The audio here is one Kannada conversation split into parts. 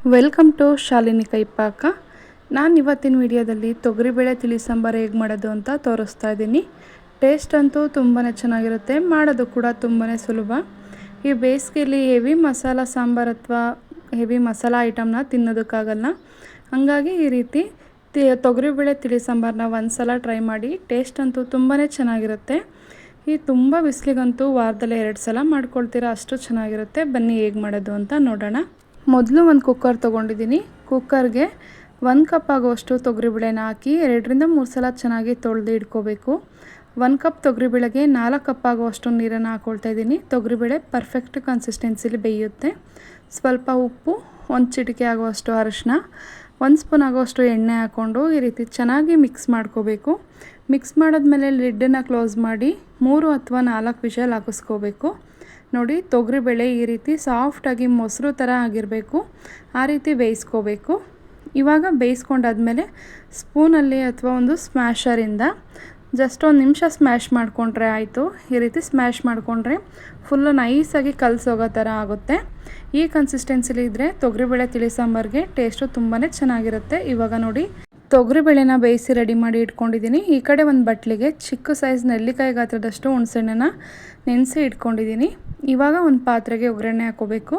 Welcome to Shalini ಕೈಪಾಕ. ನಾನು ಇವತ್ತಿನ ವಿಡಿಯೋದಲ್ಲಿ ತೊಗರಿಬೇಳೆ ತಿಳಿ ಸಾಂಬಾರು ಹೇಗೆ ಮಾಡೋದು ಅಂತ ತೋರಿಸ್ತಾ ಇದ್ದೀನಿ. ಟೇಸ್ಟ್ ಅಂತೂ ತುಂಬಾ ಚೆನ್ನಾಗಿರುತ್ತೆ, ಮಾಡೋದು ಕೂಡ ತುಂಬಾ ಸುಲಭ. ಈ ಬೇಸಿಗೆಯಲ್ಲಿ ಹೆವಿ ಮಸಾಲ ಸಾಂಬಾರು ಅಥವಾ ಹೆವಿ ಮಸಾಲ ಐಟಮ್ನ ತಿನ್ನೋದಕ್ಕಾಗಲ್ಲ. ಹಾಗಾಗಿ ಈ ರೀತಿ ತೊಗರಿಬೇಳೆ ತಿಳಿ ಸಾಂಬಾರನ್ನ ಒಂದು ಸಲ ಟ್ರೈ ಮಾಡಿ. ಟೇಸ್ಟ್ ಅಂತೂ ತುಂಬಾ ಚೆನ್ನಾಗಿರುತ್ತೆ. ಈ ತುಂಬ ಬಿಸಿಲಿಗಂತೂ ವಾರದಲ್ಲಿ 2 ಸಲ ಮಾಡ್ಕೊಳ್ತೀರಾ, ಅಷ್ಟು ಚೆನ್ನಾಗಿರುತ್ತೆ. ಬನ್ನಿ ಹೇಗೆ ಮಾಡೋದು ಅಂತ ನೋಡೋಣ. ಮೊದಲು ಒಂದು ಕುಕ್ಕರ್ ತೊಗೊಂಡಿದ್ದೀನಿ. ಕುಕ್ಕರ್ಗೆ 1 ಕಪ್ ಆಗುವಷ್ಟು ತೊಗರಿಬೇಳೆನ ಹಾಕಿ 2ರಿಂದ 3 ಸಲ ಚೆನ್ನಾಗಿ ತೊಳೆದು ಇಟ್ಕೋಬೇಕು. 1 ಕಪ್ ತೊಗರಿಬೇಳೆಗೆ 4 ಕಪ್ ಆಗುವಷ್ಟು ನೀರನ್ನು ಹಾಕ್ಕೊಳ್ತಾ ಇದ್ದೀನಿ. ತೊಗರಿಬೇಳೆ ಪರ್ಫೆಕ್ಟ್ ಕನ್ಸಿಸ್ಟೆನ್ಸಿಲಿ ಬೇಯುತ್ತೆ. ಸ್ವಲ್ಪ ಉಪ್ಪು, 1 ಚಿಟಿಕೆ ಆಗುವಷ್ಟು ಅರಿಶಿನ, 1 ಸ್ಪೂನ್ ಆಗುವಷ್ಟು ಎಣ್ಣೆ ಹಾಕ್ಕೊಂಡು ಈ ರೀತಿ ಚೆನ್ನಾಗಿ ಮಿಕ್ಸ್ ಮಾಡ್ಕೋಬೇಕು. ಮಿಕ್ಸ್ ಮಾಡಿದ್ಮೇಲೆ ಲಿಡ್ಡನ್ನು ಕ್ಲೋಸ್ ಮಾಡಿ 3 ಅಥವಾ 4 ವಿಷಲ್ ಹಾಕಿಸ್ಕೋಬೇಕು. ನೋಡಿ, ತೊಗರಿಬೇಳೆ ಈ ರೀತಿ ಸಾಫ್ಟಾಗಿ ಮೊಸರು ಥರ ಆಗಿರಬೇಕು, ಆ ರೀತಿ ಬೇಯಿಸ್ಕೋಬೇಕು. ಇವಾಗ ಬೇಯಿಸ್ಕೊಂಡಾದ್ಮೇಲೆ ಸ್ಪೂನಲ್ಲಿ ಅಥವಾ ಒಂದು ಸ್ಮ್ಯಾಶರಿಂದ ಜಸ್ಟ್ 1 ನಿಮಿಷ ಸ್ಮ್ಯಾಶ್ ಮಾಡಿಕೊಂಡ್ರೆ ಆಯಿತು. ಈ ರೀತಿ ಸ್ಮ್ಯಾಶ್ ಮಾಡಿಕೊಂಡ್ರೆ ಫುಲ್ಲು ನೈಸಾಗಿ ಕಲಸೋಗೋ ಥರ ಆಗುತ್ತೆ. ಈ ಕನ್ಸಿಸ್ಟೆನ್ಸಿಲಿ ಇದ್ದರೆ ತೊಗರಿಬೇಳೆ ತಿಳಿ ಸಾಂಬಾರಿಗೆ ಟೇಸ್ಟು ತುಂಬಾ ಚೆನ್ನಾಗಿರುತ್ತೆ. ಇವಾಗ ನೋಡಿ, ತೊಗರಿಬೇಳೆನ ಬೇಯಿಸಿ ರೆಡಿ ಮಾಡಿ ಇಟ್ಕೊಂಡಿದ್ದೀನಿ. ಈ ಕಡೆ ಒಂದು ಬಟ್ಲಿಗೆ ಚಿಕ್ಕ ಸೈಜ್ ನೆಲ್ಲಿಕಾಯಿ ಗಾತ್ರದಷ್ಟು ಹುಣಸೆಹಣ್ಣನ್ನು ನೆನೆಸಿ ಇಟ್ಕೊಂಡಿದ್ದೀನಿ. ಇವಾಗ ಒಂದು ಪಾತ್ರೆಗೆ ಒಗ್ಗರಣೆ ಹಾಕೋಬೇಕು.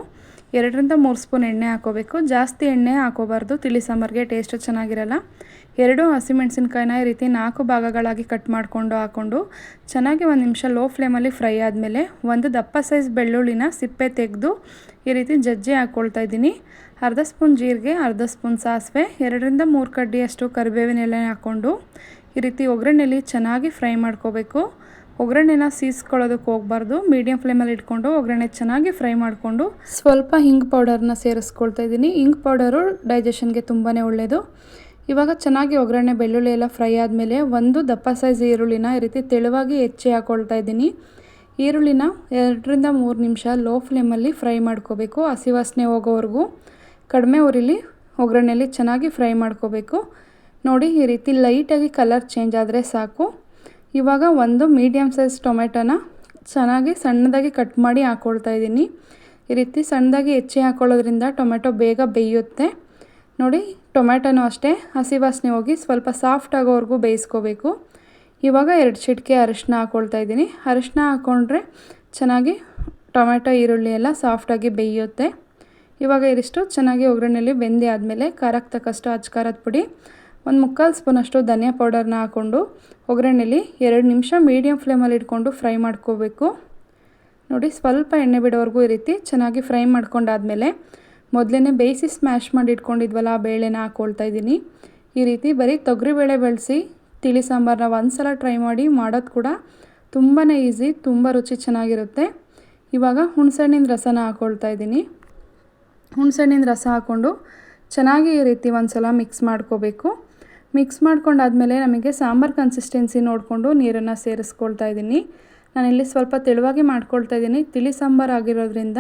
2ರಿಂದ 3 ಸ್ಪೂನ್ ಎಣ್ಣೆ ಹಾಕೋಬೇಕು. ಜಾಸ್ತಿ ಎಣ್ಣೆ ಹಾಕೋಬಾರ್ದು, ತಿಳಿ ಸಾಂಬಾರಿಗೆ ಟೇಸ್ಟು ಚೆನ್ನಾಗಿರಲ್ಲ. 2 ಹಸಿಮೆಣಸಿನ್ಕಾಯಿನ ಈ ರೀತಿ 4 ಭಾಗಗಳಾಗಿ ಕಟ್ ಮಾಡಿಕೊಂಡು ಹಾಕ್ಕೊಂಡು ಚೆನ್ನಾಗಿ 1 ನಿಮಿಷ ಲೋ ಫ್ಲೇಮಲ್ಲಿ ಫ್ರೈ ಆದಮೇಲೆ 1 ದಪ್ಪ ಸೈಜ್ ಬೆಳ್ಳುಳ್ಳಿನ ಸಿಪ್ಪೆ ತೆಗೆದು ಈ ರೀತಿ ಜಜ್ಜಿ ಹಾಕ್ಕೊಳ್ತಾ ಇದ್ದೀನಿ. ಅರ್ಧ ಸ್ಪೂನ್ ಜೀರಿಗೆ, ಅರ್ಧ ಸ್ಪೂನ್ ಸಾಸಿವೆ, 2ರಿಂದ 3 ಕಡ್ಡಿಯಷ್ಟು ಕರಿಬೇವಿನ ಎಲೆ ಹಾಕ್ಕೊಂಡು ಈ ರೀತಿ ಒಗ್ಗರಣೆಯಲ್ಲಿ ಚೆನ್ನಾಗಿ ಫ್ರೈ ಮಾಡ್ಕೋಬೇಕು. ಒಗ್ಗರಣೆನ ಸೀಸ್ಕೊಳ್ಳೋದಕ್ಕೆ ಹೋಗಬಾರ್ದು, ಮೀಡಿಯಮ್ ಫ್ಲೇಮಲ್ಲಿ ಇಟ್ಕೊಂಡು ಒಗ್ಗರಣೆ ಚೆನ್ನಾಗಿ ಫ್ರೈ ಮಾಡಿಕೊಂಡು ಸ್ವಲ್ಪ ಹಿಂಗ್ ಪೌಡರ್ನ ಸೇರಿಸ್ಕೊಳ್ತಾ ಇದ್ದೀನಿ. ಹಿಂಗ್ ಪೌಡರು ಡೈಜೆಷನ್ಗೆ ತುಂಬಾ ಒಳ್ಳೆಯದು. ಇವಾಗ ಚೆನ್ನಾಗಿ ಒಗ್ಗರಣೆ ಬೆಳ್ಳುಳ್ಳಿ ಎಲ್ಲ ಫ್ರೈ ಆದಮೇಲೆ 1 ದಪ್ಪ ಸೈಜ್ ಈರುಳ್ಳಿನ ಈ ರೀತಿ ತೆಳುವಾಗಿ ಹೆಚ್ಚಿ ಹಾಕ್ಕೊಳ್ತಾ ಇದ್ದೀನಿ. ಈರುಳ್ಳಿನ 2ರಿಂದ 3 ನಿಮಿಷ ಲೋ ಫ್ಲೇಮಲ್ಲಿ ಫ್ರೈ ಮಾಡ್ಕೋಬೇಕು. ಹಸಿ ವಾಸನೆ ಹೋಗೋವರೆಗೂ ಕಡಿಮೆ ಉರಿಲಿ ಒಗ್ಗರಣೆಯಲ್ಲಿ ಚೆನ್ನಾಗಿ ಫ್ರೈ ಮಾಡ್ಕೋಬೇಕು. ನೋಡಿ, ಈ ರೀತಿ ಲೈಟಾಗಿ ಕಲರ್ ಚೇಂಜ್ ಆದರೆ ಸಾಕು. ಇವಾಗ 1 ಮೀಡಿಯಮ್ ಸೈಜ್ ಟೊಮೆಟೊನ ಚೆನ್ನಾಗಿ ಸಣ್ಣದಾಗಿ ಕಟ್ ಮಾಡಿ ಹಾಕ್ಕೊಳ್ತಾ ಇದ್ದೀನಿ. ಈ ರೀತಿ ಸಣ್ಣದಾಗಿ ಹೆಚ್ಚಿ ಹಾಕ್ಕೊಳ್ಳೋದ್ರಿಂದ ಟೊಮೆಟೊ ಬೇಗ ಬೇಯುತ್ತೆ. ನೋಡಿ, ಟೊಮೆಟೊನೂ ಅಷ್ಟೇ ಹಸಿ ವಾಸನೆ ಹೋಗಿ ಸ್ವಲ್ಪ ಸಾಫ್ಟ್ ಆಗೋವರೆಗೂ ಬೇಯಿಸ್ಕೋಬೇಕು. ಇವಾಗ 2 ಚಿಟಿಕೆ ಅರಿಶಿನ ಹಾಕ್ಕೊಳ್ತಾ ಇದ್ದೀನಿ. ಅರಿಶಿನ ಹಾಕ್ಕೊಂಡ್ರೆ ಚೆನ್ನಾಗಿ ಟೊಮೆಟೊ ಈರುಳ್ಳಿ ಎಲ್ಲ ಸಾಫ್ಟಾಗಿ ಬೇಯುತ್ತೆ. ಇವಾಗ ಇದಿಷ್ಟು ಚೆನ್ನಾಗಿ ಒಗ್ಗರಣೆಯಲ್ಲಿ ಬೆಂದಿ ಆದಮೇಲೆ ಖಾರಕ್ಕೆ ತಕ್ಕಷ್ಟು ಅಚ್ಕಾರದ ಪುಡಿ, 1/4 ಸ್ಪೂನಷ್ಟು ಧನಿಯಾ ಪೌಡರ್ನ ಹಾಕ್ಕೊಂಡು ಒಗ್ಗರಣೆಯಲ್ಲಿ 2 ನಿಮಿಷ ಮೀಡಿಯಮ್ ಫ್ಲೇಮಲ್ಲಿ ಇಟ್ಕೊಂಡು ಫ್ರೈ ಮಾಡ್ಕೋಬೇಕು. ನೋಡಿ, ಸ್ವಲ್ಪ ಎಣ್ಣೆ ಬಿಡೋವರೆಗೂ ಈ ರೀತಿ ಚೆನ್ನಾಗಿ ಫ್ರೈ ಮಾಡ್ಕೊಂಡಾದಮೇಲೆ ಮೊದಲೇ ಬೇಯಿಸಿ ಸ್ಮ್ಯಾಶ್ ಮಾಡಿ ಇಟ್ಕೊಂಡಿದ್ವಲ್ಲ ಆ ಬೇಳೆನ ಹಾಕ್ಕೊಳ್ತಾ ಇದ್ದೀನಿ. ಈ ರೀತಿ ಬರೀ ತೊಗರಿಬೇಳೆ ಬಳಸಿ ತಿಳಿ ಸಾಂಬಾರನ್ನ 1 ಸಲ ಟ್ರೈ ಮಾಡಿ. ಮಾಡೋದು ಕೂಡ ತುಂಬಾ ಈಸಿ, ತುಂಬ ರುಚಿ ಚೆನ್ನಾಗಿರುತ್ತೆ. ಇವಾಗ ಹುಣಸೆಹಣ್ಣಿನ ರಸನ ಹಾಕ್ಕೊಳ್ತಾ ಇದ್ದೀನಿ. ಹುಣಸೆಹಣ್ಣಿನ ರಸ ಹಾಕ್ಕೊಂಡು ಚೆನ್ನಾಗಿ ಈ ರೀತಿ 1 ಸಲ ಮಿಕ್ಸ್ ಮಾಡ್ಕೋಬೇಕು. ಮಿಕ್ಸ್ ಮಾಡ್ಕೊಂಡಾದ್ಮೇಲೆ ನಮಗೆ ಸಾಂಬಾರು ಕನ್ಸಿಸ್ಟೆನ್ಸಿ ನೋಡಿಕೊಂಡು ನೀರನ್ನು ಸೇರಿಸ್ಕೊಳ್ತಾ ಇದ್ದೀನಿ. ನಾನಿಲ್ಲಿ ಸ್ವಲ್ಪ ತೆಳುವಾಗಿ ಮಾಡ್ಕೊಳ್ತಾ ಇದ್ದೀನಿ. ತಿಳಿ ಸಾಂಬಾರು ಆಗಿರೋದ್ರಿಂದ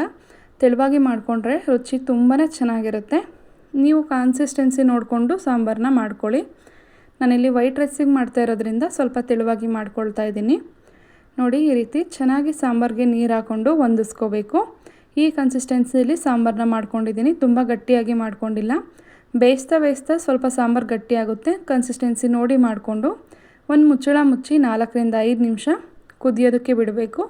ತೆಳುವಾಗಿ ಮಾಡಿಕೊಂಡ್ರೆ ರುಚಿ ತುಂಬಾ ಚೆನ್ನಾಗಿರುತ್ತೆ. ನೀವು ಕನ್ಸಿಸ್ಟೆನ್ಸಿ ನೋಡಿಕೊಂಡು ಸಾಂಬಾರನ್ನ ಮಾಡ್ಕೊಳ್ಳಿ. ನಾನಿಲ್ಲಿ ವೈಟ್ ರೈಸಿಗೆ ಮಾಡ್ತಾ ಇರೋದ್ರಿಂದ ಸ್ವಲ್ಪ ತೆಳುವಾಗಿ ಮಾಡ್ಕೊಳ್ತಾ ಇದ್ದೀನಿ. ನೋಡಿ, ಈ ರೀತಿ ಚೆನ್ನಾಗಿ ಸಾಂಬಾರಿಗೆ ನೀರು ಹಾಕ್ಕೊಂಡು ಹೊಂದಿಸ್ಕೋಬೇಕು. ಈ ಕನ್ಸಿಸ್ಟೆನ್ಸಿಯಲ್ಲಿ ಸಾಂಬಾರನ್ನ ಮಾಡ್ಕೊಂಡಿದ್ದೀನಿ, ತುಂಬ ಗಟ್ಟಿಯಾಗಿ ಮಾಡ್ಕೊಂಡಿಲ್ಲ. ಬೇಯಿಸ್ತಾ ಸ್ವಲ್ಪ ಸಾಂಬಾರು ಗಟ್ಟಿಯಾಗುತ್ತೆ. ಕನ್ಸಿಸ್ಟೆನ್ಸಿ ನೋಡಿ ಮಾಡಿಕೊಂಡು ಒಂದು ಮುಚ್ಚಳ ಮುಚ್ಚಿ 4ರಿಂದ 5 ನಿಮಿಷ ಕುದಿಯೋದಕ್ಕೆ ಬಿಡಬೇಕು.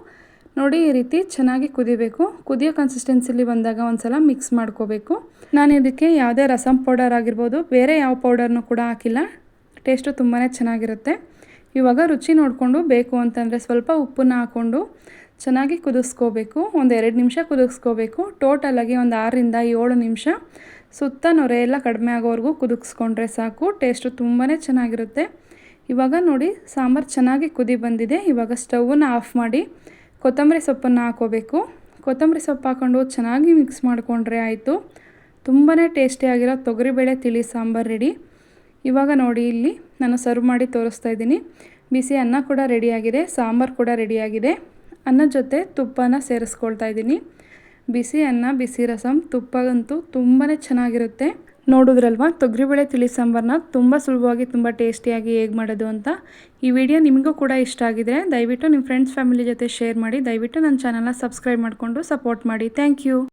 ನೋಡಿ, ಈ ರೀತಿ ಚೆನ್ನಾಗಿ ಕುದಿಬೇಕು. ಕುದಿಯೋ ಕನ್ಸಿಸ್ಟೆನ್ಸಿಲಿ ಬಂದಾಗ 1 ಸಲ ಮಿಕ್ಸ್ ಮಾಡ್ಕೋಬೇಕು. ನಾನು ಇದಕ್ಕೆ ಯಾವುದೇ ರಸಮ್ ಪೌಡರ್ ಆಗಿರ್ಬೋದು, ಬೇರೆ ಯಾವ ಪೌಡರ್ನೂ ಕೂಡ ಹಾಕಿಲ್ಲ. ಟೇಸ್ಟು ತುಂಬಾ ಚೆನ್ನಾಗಿರುತ್ತೆ. ಇವಾಗ ರುಚಿ ನೋಡಿಕೊಂಡು ಬೇಕು ಅಂತಂದರೆ ಸ್ವಲ್ಪ ಉಪ್ಪನ್ನ ಹಾಕ್ಕೊಂಡು ಚೆನ್ನಾಗಿ ಕುದಿಸ್ಕೋಬೇಕು. ಒಂದು 2 ನಿಮಿಷ ಕುದಿಸ್ಕೋಬೇಕು. ಟೋಟಲಾಗಿ ಒಂದು 6ರಿಂದ 7 ನಿಮಿಷ ಸುತ್ತ ನೊರೆ ಎಲ್ಲ ಕಡಿಮೆ ಆಗೋವರೆಗೂ ಕುದಿಸ್ಕೊಂಡ್ರೆ ಸಾಕು. ಟೇಸ್ಟು ತುಂಬಾ ಚೆನ್ನಾಗಿರುತ್ತೆ. ಇವಾಗ ನೋಡಿ, ಸಾಂಬಾರು ಚೆನ್ನಾಗಿ ಕುದಿ ಬಂದಿದೆ. ಇವಾಗ ಸ್ಟವನ್ನು ಆಫ್ ಮಾಡಿ ಕೊತ್ತಂಬರಿ ಸೊಪ್ಪನ್ನು ಹಾಕೋಬೇಕು. ಕೊತ್ತಂಬರಿ ಸೊಪ್ಪು ಹಾಕ್ಕೊಂಡು ಚೆನ್ನಾಗಿ ಮಿಕ್ಸ್ ಮಾಡಿಕೊಂಡ್ರೆ ಆಯಿತು. ತುಂಬಾ ಟೇಸ್ಟಿಯಾಗಿರೋ ತೊಗರಿಬೇಳೆ ತಿಳಿ ಸಾಂಬಾರು ರೆಡಿ. ಇವಾಗ ನೋಡಿ, ಇಲ್ಲಿ ನಾನು ಸರ್ವ್ ಮಾಡಿ ತೋರಿಸ್ತಾ ಇದ್ದೀನಿ. ಬಿಸಿ ಅನ್ನ ಕೂಡ ರೆಡಿಯಾಗಿದೆ, ಸಾಂಬಾರು ಕೂಡ ರೆಡಿಯಾಗಿದೆ. ಅನ್ನದ ಜೊತೆ ತುಪ್ಪನ ಸೇರಿಸ್ಕೊಳ್ತಾ ಇದ್ದೀನಿ. ಬಿಸಿ ಅನ್ನ, ಬಿಸಿ ರಸಮ್, ತುಪ್ಪಗಂತೂ ತುಂಬಾ ಚೆನ್ನಾಗಿರುತ್ತೆ. ನೋಡಿದ್ರಲ್ವ, ತೊಗರಿಬೇಳೆ ತಿಳಿ ಸಾಂಬಾರನ್ನ ತುಂಬ ಸುಲಭವಾಗಿ ತುಂಬ ಟೇಸ್ಟಿಯಾಗಿ ಹೇಗೆ ಮಾಡೋದು ಅಂತ. ಈ ವಿಡಿಯೋ ನಿಮಗೂ ಕೂಡ ಇಷ್ಟ ಆಗಿದ್ರೆ ದಯವಿಟ್ಟು ನಿಮ್ಮ ಫ್ರೆಂಡ್ಸ್ ಫ್ಯಾಮಿಲಿ ಜೊತೆ ಶೇರ್ ಮಾಡಿ. ದಯವಿಟ್ಟು ನನ್ನ ಚಾನಲ್ನ ಸಬ್ಸ್ಕ್ರೈಬ್ ಮಾಡಿಕೊಂಡು ಸಪೋರ್ಟ್ ಮಾಡಿ. Thank you.